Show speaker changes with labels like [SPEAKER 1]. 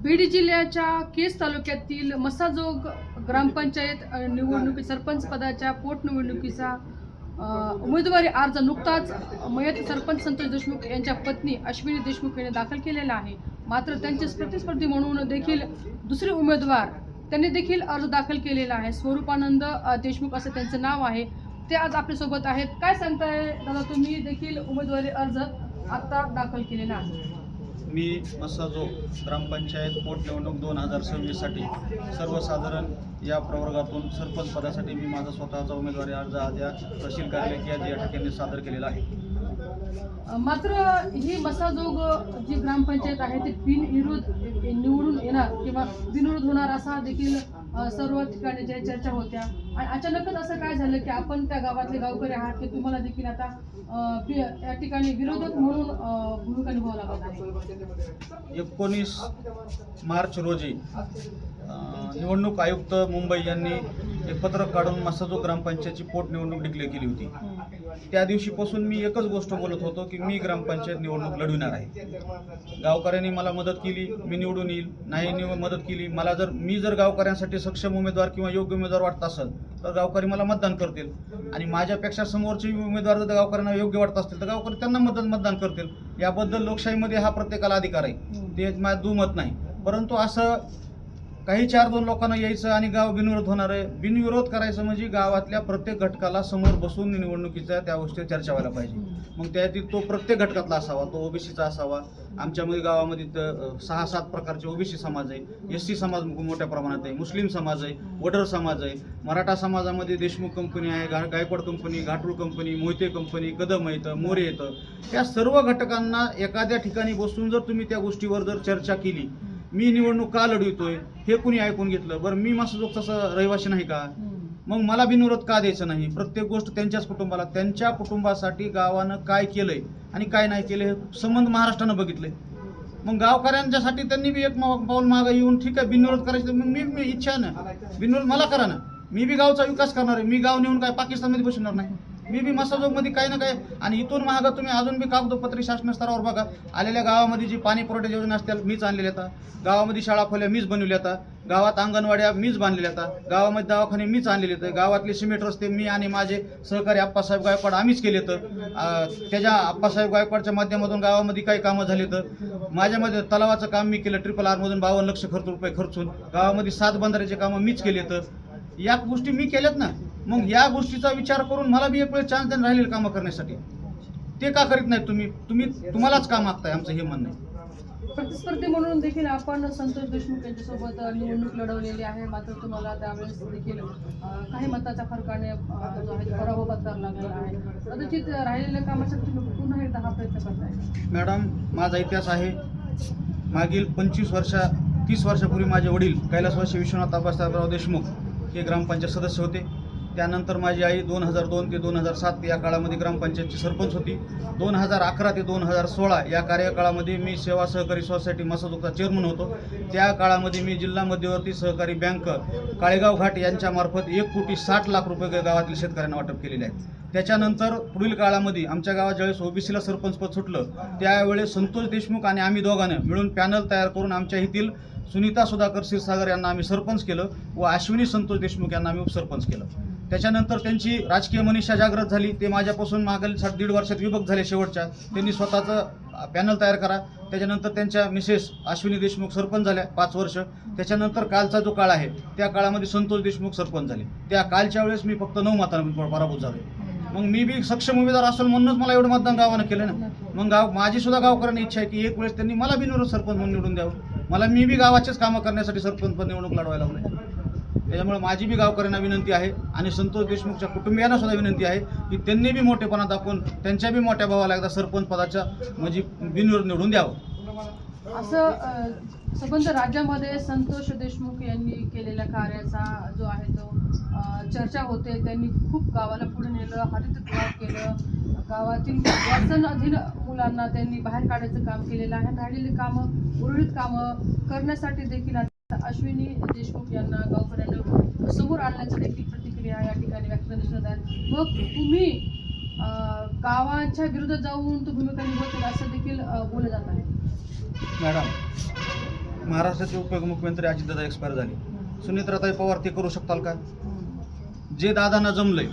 [SPEAKER 1] बीड जिल्ह्याच्या केज तालुक्यातील मसाजोग ग्रामपंचायत निवडणुकी सरपंच पदाच्या पोटनिवडणुकीचा उमेदवारी अर्ज नुकताच मयत सरपंच संतोष देशमुख यांच्या पत्नी अश्विनी देशमुख यांनी दाखल केलेला आहे। मात्र त्यांचे प्रतिस्पर्धी म्हणून देखील दुसरे उमेदवार त्यांनी देखील अर्ज दाखल केलेला आहे। स्वरूपानंद देशमुख असं त्यांचं नाव आहे। ते आज आपल्यासोबत आहेत। काय सांगताय दादा, तुम्ही देखील उमेदवारी अर्ज आता दाखल केलेला आहे?
[SPEAKER 2] मी मसाजोग ग्रामपंचायत पोटनिवडणूक 2026 साठी सर्वसाधारण या प्रवर्गातून सरपंच पदासाठी मी माझा स्वतःचा उमेदवारी अर्ज आज या तहसील कार्यालय या ठिकाणी सादर केलेला आहे।
[SPEAKER 1] मात्र ही मसाजोग जी ग्रामपंचायत आहे ती बिनविरोध निवडून येणार किंवा बिनविरोध होणार असा देखील सर्व ठिकाणी ज्या चर्चा होत्या, आणि अचानकच असं काय झालं की आपण त्या गावातले गावकरी आहात की तुम्हाला देखील आता या ठिकाणी विरोधक म्हणून भूमिका निभावावी लागत आहे?
[SPEAKER 2] 19 मार्च रोजी निवडणूक आयुक्त मुंबई यांनी एक पत्रक काढून मसाजोग ग्रामपंचायतची पोटनिवडणूक डिक्लेअर केली होती। त्या दिवशीपासून मी एकच गोष्ट बोलत होतो की मी ग्रामपंचायत निवडणूक लढविणार आहे। गावकऱ्यांनी मला मदत केली, मी निवडून येईल, नाही मदत केली, मी जर गावकऱ्यांसाठी सक्षम उमेदवार किंवा योग्य उमेदवार वाटत असेल तर गावकरी मला मतदान करतील, आणि माझ्यापेक्षा समोरचे उमेदवार जर गावकऱ्यांना योग्य वाटत असतील तर गावकरी त्यांना मतदान करतील। याबद्दल लोकशाहीमध्ये हा प्रत्येकाला अधिकार आहे, ते माझं दुमत नाही। परंतु असं काही 4-2 लोकांना यायचं आणि गाव बिनविरोध होणार आहे, बिनविरोध करायचं म्हणजे गावातल्या प्रत्येक घटकाला समोर बसून निवडणुकीच्या त्या गोष्टी चर्चा व्हायला पाहिजे। मग त्यातील तो प्रत्येक घटकातला असावा, तो ओबीसीचा असावा। आमच्यामध्ये गावामध्ये 6-7 प्रकारचे ओबीसी समाज आहे, एसटी समाज मोठ्या प्रमाणात आहे, मुस्लिम समाज आहे, वडर समाज आहे, मराठा समाजामध्ये देशमुख कंपनी आहे, Gaikwad company, Ghatul company, Mohite company, Kadam येतं, मोरे येतं। त्या सर्व घटकांना एखाद्या ठिकाणी बसून जर तुम्ही त्या गोष्टीवर जर चर्चा केली, मी निवडणूक का लढवितोय हे कुणी ऐकून घेतलं, बरं मी मसाजोगचा रहिवासी नाही का, मग मला बिनविरोध का द्यायचं नाही? प्रत्येक गोष्ट त्यांच्याच कुटुंबाला, त्यांच्या कुटुंबासाठी गावानं काय केलंय आणि काय नाही केलं हे संबंध महाराष्ट्रानं बघितलंय। मग गावकऱ्यांच्यासाठी त्यांनी बी एक पाऊल मागं येऊन ठीक आहे बिनविरोध करायचं, मग मी इच्छा ना बिनविरोध मला करा ना, मी बी गावचा विकास करणार आहे। मी गाव नेऊन काय पाकिस्तानमध्ये बसवणार नाही, मी बी मसाजोगमध्ये काही ना काय। आणि इथून महाग तुम्ही अजून बी कागदोपत्री शासन स्तरावर बघा, आलेल्या गावामध्ये जी पाणी पुरवठा योजना असतील मीच आणलेल्या आता, गावामध्ये शाळा खोल्या मीच बनवल्या आता, गावात अंगणवाड्या मीच बांधलेल्या आता, गावामध्ये दवाखाने मीच आणलेले आहेत, गावातले सिमेंट रस्ते मी आणि माझे सहकारी आप्पासाहेब गायकवाड आम्हीच केले तर, त्याच्या आप्पासाहेब गायकवाडच्या माध्यमातून गावामध्ये काही कामं झाली तर, माझ्यामध्ये तलावाचं काम मी केलं, RRR मधून 52 लाख रुपये खर्चून, गावामध्ये 7 बंधाऱ्याचे कामं मीच केले तर, या गोष्टी मी केल्यात ना। मग या गोष्टीचा विचार करून मला बी एक वेळ चान्स देऊन राहिलेलं कामं करण्यासाठी, ते का करीत नाही तुम्हालाच काम मागताय, आमचं हे म्हणणं आहे।
[SPEAKER 1] प्रतिस्पर्धी म्हणून देखील आपण संतोष देशमुख यांच्यासोबत निवडणूक लढवलेली आहे, मात्र तुम्हाला त्यावेळेस देखील काही मताच्या फरकाने जो आहे पराभव पत्करावा लागलेला आहे। कदाचित राहिलेल्या कामासाठी तुम्ही पुन्हा एकदा हा प्रयत्न करताय?
[SPEAKER 2] मॅडम, माझा इतिहास आहे। मागील 30 वर्षापूर्वी माझे वडील कैलासवासी विश्वनाथ आबासाहेबराव देशमुख हे ग्रामपंचायत सदस्य होते। त्यानंतर माझी आई 2002 ते 2007 या काळामध्ये ग्रामपंचायतची सरपंच होती। 2011 ते 2016 या कार्यकाळामध्ये मी सेवा सहकारी सोसायटी मसाजोगचा चेअरमन होतो। त्या काळामध्ये मी जिल्हा मध्यवर्ती सहकारी बँक काळेगाव घाट यांच्यामार्फत 1,60,00,000 रुपये गावातील शेतकऱ्यांना वाटप केलेले आहेत। त्याच्यानंतर पुढील काळामध्ये आमच्या गावात ज्यावेळेस ओबीसीला सरपंच पद सुटलं त्यावेळेस संतोष देशमुख आणि आम्ही दोघांना मिळून पॅनल तयार करून आमच्या येथील सुनीता सुधाकर क्षीरसागर यांना आम्ही सरपंच केलं व अश्विनी संतोष देशमुख यांना आम्ही उपसरपंच केलं। त्याच्यानंतर त्यांची राजकीय मनीषा जागृत झाली, ते माझ्यापासून मागील 1.5 वर्षात विभक्त झाले। शेवटच्या त्यांनी स्वतःचं पॅनल तयार करा, त्याच्यानंतर त्यांच्या मिसेस अश्विनी देशमुख सरपंच झाल्या 5 वर्ष। त्याच्यानंतर कालचा जो काळ आहे त्या काळामध्ये संतोष देशमुख सरपंच झाले। त्या कालच्या वेळेस मी फक्त 9 मतांनी पराभूत झालो। मग मी बी सक्षम उमेदवार असेल म्हणूनच मला एवढं मतदान गावानं केलं ना। मग माझी सुद्धा गावकऱ्यांना इच्छा आहे की एक वेळेस त्यांनी मला बिनविरोध सरपंच म्हणून निवडून द्यावं, मी बी गावाचेच कामं करण्यासाठी सरपंच निवडणूक लढवायला लागलो। त्याच्यामुळे माझी बी गावकऱ्यांना विनंती आहे आणि संतोष देशमुखच्या कुटुंबियांना सुद्धा विनंती आहे की त्यांनी बी मोठेपणा दाखवून त्यांच्या बी मोठ्या भावाला एकदा सरपंच पदाच्या म्हणजे बिनविरोध निवडून द्यावं।
[SPEAKER 1] असं संबंध राज्यामध्ये संतोष देशमुख यांनी केलेल्या कार्याचा जो आहे तो चर्चा होते। त्यांनी खूप गावाला पुढे नेलं, हरितगृह केलं, गावातील व्यसनाधीन मुलांना त्यांनी बाहेर काढायचं काम केलेलं आहे। राहिलेली कामं उर्वरित कामं करण्यासाठी देखील अश्विनी देशमुख यांना गावकऱ्यांना समोर आणण्याची देखील प्रतिक्रिया या ठिकाणी व्यक्त करण्यात आहे। मग तुम्ही गावाच्या विरोधात जाऊन तो भूमिका निभावतील असं देखील बोललं जात आहे?
[SPEAKER 2] मॅडम, महाराष्ट्राचे उपमुख्यमंत्री अजितदादा एक्सपायर झाले. सुनेत्राताई पवार ते करू शकताल का? जे दादांना जमलंय